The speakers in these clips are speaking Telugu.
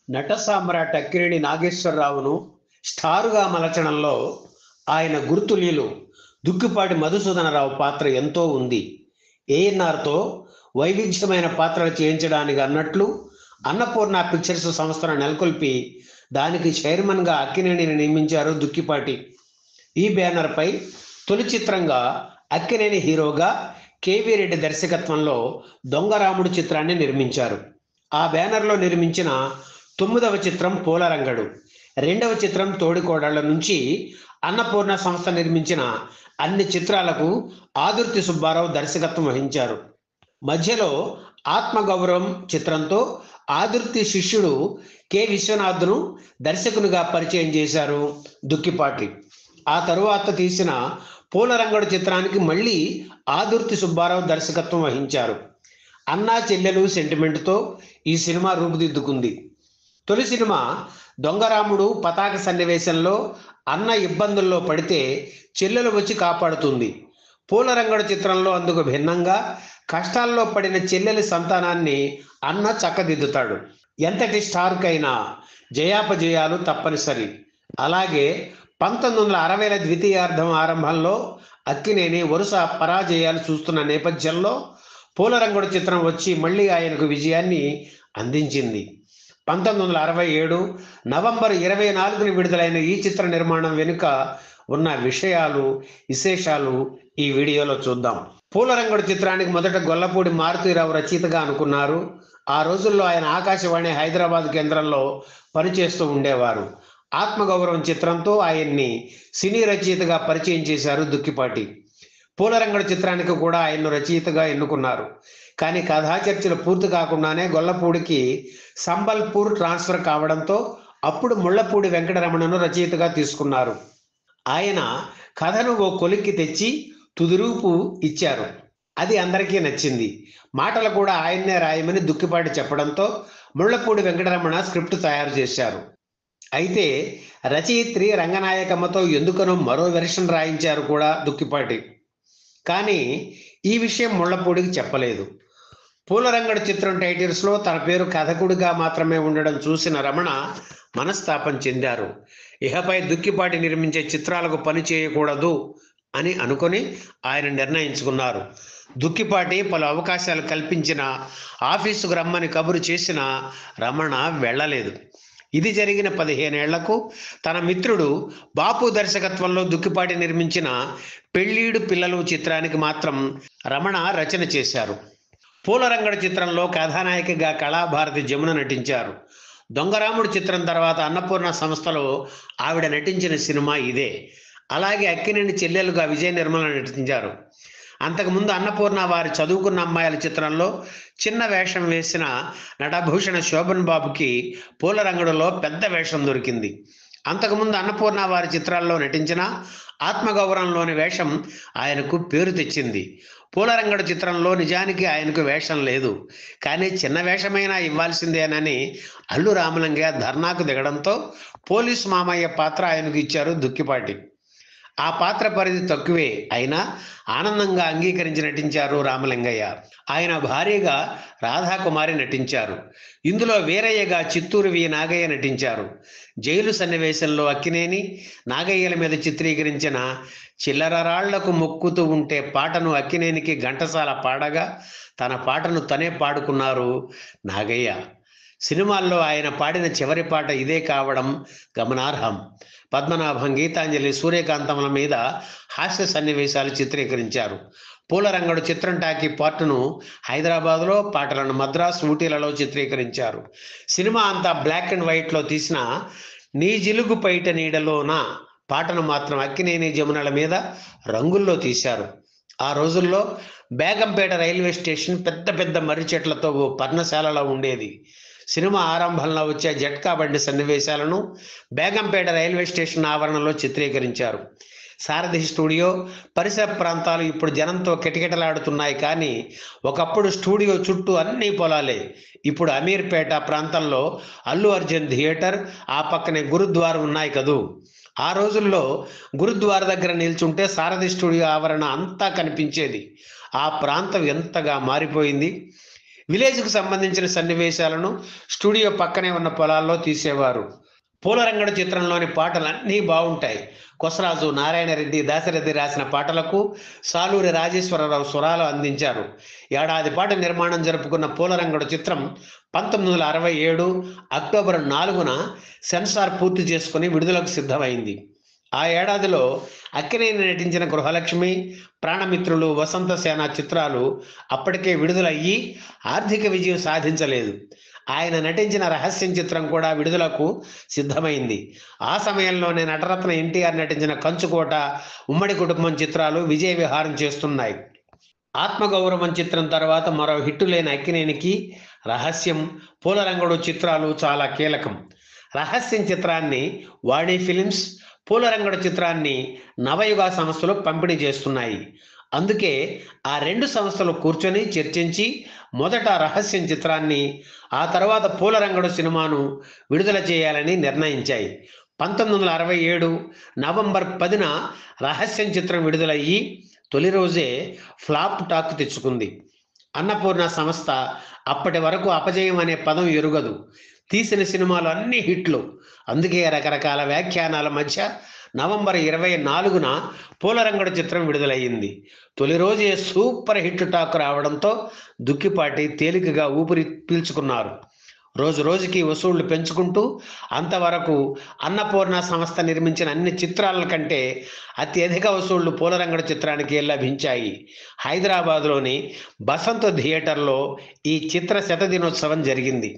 నట సామ్రాట్ అక్కినేని నాగేశ్వరరావును స్టారుగా మలచడంలో ఆయన గుర్తులీలు దుక్కిపాటి మధుసూదనరావు పాత్ర ఎంతో ఉంది. ఏఎన్ఆర్తో వైవిధ్యమైన పాత్రలు చేయించడానికి అన్నట్లు అన్నపూర్ణ పిక్చర్స్ సంస్థను నెలకొల్పి దానికి చైర్మన్గా అక్కినేనిని నియమించారు దుక్కిపాటి. ఈ బ్యానర్పై తొలి చిత్రంగా అక్కినేని హీరోగా కేవీ రెడ్డి దర్శకత్వంలో దొంగరాముడు చిత్రాన్ని నిర్మించారు. ఆ బ్యానర్లో నిర్మించిన 9వ చిత్రం పూలరంగడు, 2వ చిత్రం తోడికోడళ్ల నుంచి అన్నపూర్ణ సంస్థ నిర్మించిన అన్ని చిత్రాలకు ఆదుర్తి సుబ్బారావు దర్శకత్వం వహించారు. మధ్యలో ఆత్మగౌరవం చిత్రంతో ఆదుర్తి శిష్యుడు కె విశ్వనాథ్ను దర్శకునిగా పరిచయం చేశారు దుక్కిపాటి. ఆ తరువాత తీసిన పూలరంగడు చిత్రానికి మళ్ళీ ఆదుర్తి సుబ్బారావు దర్శకత్వం వహించారు. అన్నా చెల్లెలు సెంటిమెంట్తో ఈ సినిమా రూపుదిద్దుకుంది. తొలి సినిమా దొంగరాముడు పతాక సన్నివేశంలో అన్న ఇబ్బందుల్లో పడితే చెల్లెలు వచ్చి కాపాడుతుంది. పూలరంగడు చిత్రంలో అందుకు భిన్నంగా కష్టాల్లో పడిన చెల్లెలి సంతానాన్ని అన్న చక్కదిద్దుతాడు. ఎంతటి స్టార్కైనా జయాపజయాలు తప్పనిసరి. అలాగే 1960ల ద్వితీయార్థం ఆరంభంలో అక్కినేని వరుస పరాజయాలు చూస్తున్న నేపథ్యంలో పూలరంగడు చిత్రం వచ్చి మళ్ళీ ఆయనకు విజయాన్ని అందించింది. 1967 నవంబర్ 24న విడుదలైన ఈ చిత్ర నిర్మాణం వెనుక ఉన్న విశేషాలు ఈ వీడియోలో చూద్దాం. పూలరంగడు చిత్రానికి మొదట గొల్లపూడి మారుతీరావు రచయితగా అనుకున్నారు. ఆ రోజుల్లో ఆయన ఆకాశవాణి హైదరాబాద్ కేంద్రంలో పనిచేస్తూ ఉండేవారు. ఆత్మగౌరవం చిత్రంతో ఆయన్ని సినీ రచయితగా పరిచయం చేశారు దుక్కిపాటి. పూలరంగడు చిత్రానికి కూడా ఆయన్ను రచయితగా ఎన్నుకున్నారు. కానీ కథా చర్చలు పూర్తి కాకుండానే గొల్లపూడికి సంబల్పూర్ ట్రాన్స్ఫర్ కావడంతో అప్పుడు ముళ్లపూడి వెంకటరమణను రచయితగా తీసుకున్నారు. ఆయన కథను ఓ కొలిక్కి తెచ్చి తుదిరూపు ఇచ్చారు. అది అందరికీ నచ్చింది. మాటలు కూడా ఆయన్నే రాయమని దుక్కిపాటి చెప్పడంతో ముళ్లపూడి వెంకటరమణ స్క్రిప్ట్ తయారు చేశారు. అయితే రచయిత్రి రంగనాయకమ్మతో ఎందుకనో మరో వెర్షన్ రాయించారు కూడా దుక్కిపాటి. కానీ ఈ విషయం ముళ్లపూడికి చెప్పలేదు. పూలరంగడు చిత్రం టైటిల్స్లో తన పేరు కథకుడిగా మాత్రమే ఉండడం చూసిన రమణ మనస్తాపం చెందారు. ఇకపై దుక్కిపాటి నిర్మించే చిత్రాలకు పని చేయకూడదు అని అనుకొని ఆయన నిర్ణయించుకున్నారు. దుక్కిపాటి పలు అవకాశాలు కల్పించిన ఆఫీసుకు రమ్మని కబురు చేసిన రమణ వెళ్ళలేదు. ఇది జరిగిన 15 ఏళ్లకు తన మిత్రుడు బాపు దర్శకత్వంలో దుక్కిపాటి నిర్మించిన పెళ్ళీడు పిల్లలు చిత్రానికి మాత్రం రమణ రచన చేశారు. పూలరంగడు చిత్రంలో కథానాయికగా కళాభారతి జమున నటించారు. దొంగరాముడు చిత్రం తర్వాత అన్నపూర్ణ సంస్థలో ఆవిడ నటించిన సినిమా ఇదే. అలాగే అక్కినేని చెల్లెలుగా విజయ నిర్మల నటించారు. అంతకుముందు అన్నపూర్ణ వారి చదువుకున్న అమ్మాయిల చిత్రంలో చిన్న వేషం వేసిన నటభూషణ శోభన్ బాబుకి పూలరంగడులో పెద్ద వేషం దొరికింది. అంతకుముందు అన్నపూర్ణ వారి చిత్రాల్లో నటించిన ఆత్మగౌరవంలోని వేషం ఆయనకు పేరు తెచ్చింది. పూలరంగడు చిత్రంలో నిజానికి ఆయనకు వేషం లేదు. కానీ చిన్న వేషమైనా ఇవ్వాల్సిందేనని అల్లు రామలింగయ్య ధర్నాకు దిగడంతో పోలీసు మామయ్య పాత్ర ఆయనకు ఇచ్చారు దుక్కిపాటి. ఆ పాత్ర పరిధి తక్కువే అయినా ఆనందంగా అంగీకరించి నటించారు రామలింగయ్య. ఆయన భార్యగా రాధాకుమారి నటించారు. ఇందులో వీరయ్యగా చిత్తూరు వి నాగయ్య నటించారు. జైలు సన్నివేశంలో అక్కినేని నాగయ్యల మీద చిత్రీకరించిన చిల్లర రాళ్లకు మొక్కుతూ ఉంటే పాటను అక్కినేనికి ఘంటసాల పాడగా తన పాటను తనే పాడుకున్నారు నాగయ్య. సినిమాల్లో ఆయన పాడిన చివరి పాట ఇదే కావడం గమనార్హం. పద్మనాభం, గీతాంజలి, సూర్యకాంతముల మీద హాస్య సన్నివేశాలు చిత్రీకరించారు. పూలరంగడు చిత్రం టాకీ పార్టును హైదరాబాద్లో, పాటలను మద్రాసు, ఊటీలలో చిత్రీకరించారు. సినిమా అంతా బ్లాక్ అండ్ వైట్లో తీసిన నీ జిలుగు పైట నీడలోన పాటను మాత్రం అక్కినేని జమునల మీద రంగుల్లో తీశారు. ఆ రోజుల్లో బేగంపేట రైల్వే స్టేషన్ పెద్ద పెద్ద మర్రి చెట్లతో ఓ పర్ణశాలలో ఉండేది. సినిమా ఆరంభంలో వచ్చే జట్కా బండి సన్నివేశాలను బేగంపేట రైల్వే స్టేషన్ ఆవరణలో చిత్రీకరించారు. సారథి స్టూడియో పరిసర ప్రాంతాలు ఇప్పుడు జనంతో కిటకిటలాడుతున్నాయి. కానీ ఒకప్పుడు స్టూడియో చుట్టూ అన్ని పొలాలే. ఇప్పుడు అమీర్పేట ప్రాంతంలో అల్లు అర్జున్ థియేటర్, ఆ పక్కనే గురుద్వారం ఉన్నాయి కదూ. ఆ రోజుల్లో గురుద్వార దగ్గర నిల్చుంటే సారథి స్టూడియో ఆవరణ అంతా కనిపించేది. ఆ ప్రాంతం ఎంతగా మారిపోయింది. విలేజ్కు సంబంధించిన సన్నివేశాలను స్టూడియో పక్కనే ఉన్న పొలాల్లో తీసేవారు. పూలరంగడు చిత్రంలోని పాటలన్నీ బాగుంటాయి. కొసరాజు, నారాయణరెడ్డి, దాశరథి రాసిన పాటలకు సాలూరి రాజేశ్వరరావు స్వరాలు అందించారు. ఏడాది పాటు నిర్మాణం జరుపుకున్న పూలరంగడు చిత్రం 1967 అక్టోబర్ 4న సెన్సార్ పూర్తి చేసుకుని విడుదలకు సిద్ధమైంది. ఆ ఏడాదిలో అక్కినేని నటించిన గృహలక్ష్మి, ప్రాణమిత్రులు, వసంత సేన చిత్రాలు అప్పటికే విడుదలయ్యి ఆర్థిక విజయం సాధించలేదు. ఆయన నటించిన రహస్యం చిత్రం కూడా విడుదలకు సిద్ధమైంది. ఆ సమయంలోనే నటరత్న ఎన్టీఆర్ నటించిన కంచుకోట, ఉమ్మడి కుటుంబం చిత్రాలు విజయ విహారం చేస్తున్నాయి. ఆత్మగౌరవం చిత్రం తర్వాత మరో హిట్టు లేని అక్కినేనికి రహస్యం, పూలరంగడు చిత్రాలు చాలా కీలకం. రహస్యం చిత్రాన్ని వాణి ఫిలిమ్స్, పూలరంగడు చిత్రాన్ని నవయుగ సంస్థలు పంపిణీ చేస్తున్నాయి. అందుకే ఆ రెండు సంస్థలు కూర్చొని చర్చించి మొదట రహస్యం చిత్రాన్ని, ఆ తర్వాత పూలరంగడు సినిమాను విడుదల చేయాలని నిర్ణయించాయి. 1967 నవంబర్ 10న రహస్యం చిత్రం విడుదలయ్యి తొలి రోజే ఫ్లాప్ టాక్ తెచ్చుకుంది. అన్నపూర్ణ సంస్థ అప్పటి వరకు అపజయం అనే పదం ఎరుగదు. తీసిన సినిమాలు అన్ని హిట్లు. అందుకే రకరకాల వ్యాఖ్యానాల మధ్య నవంబర్ 24న పూలరంగడు చిత్రం విడుదలయ్యింది. తొలి రోజే సూపర్ హిట్ టాక్ రావడంతో దుక్కిపాటి తేలికగా ఊపిరి పీల్చుకున్నారు. రోజు రోజుకి వసూళ్లు పెంచుకుంటూ అంతవరకు అన్నపూర్ణ సంస్థ నిర్మించిన అన్ని చిత్రాల కంటే అత్యధిక వసూళ్లు పూలరంగడు చిత్రానికి లభించాయి. హైదరాబాద్లోని బసంత్ థియేటర్లో ఈ చిత్ర శతదినోత్సవం జరిగింది.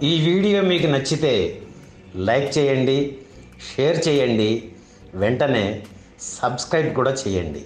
ఈ వీడియో మీకు నచ్చితే లైక్ చేయండి, షేర్ చేయండి, వెంటనే సబ్స్క్రైబ్ కూడా చేయండి.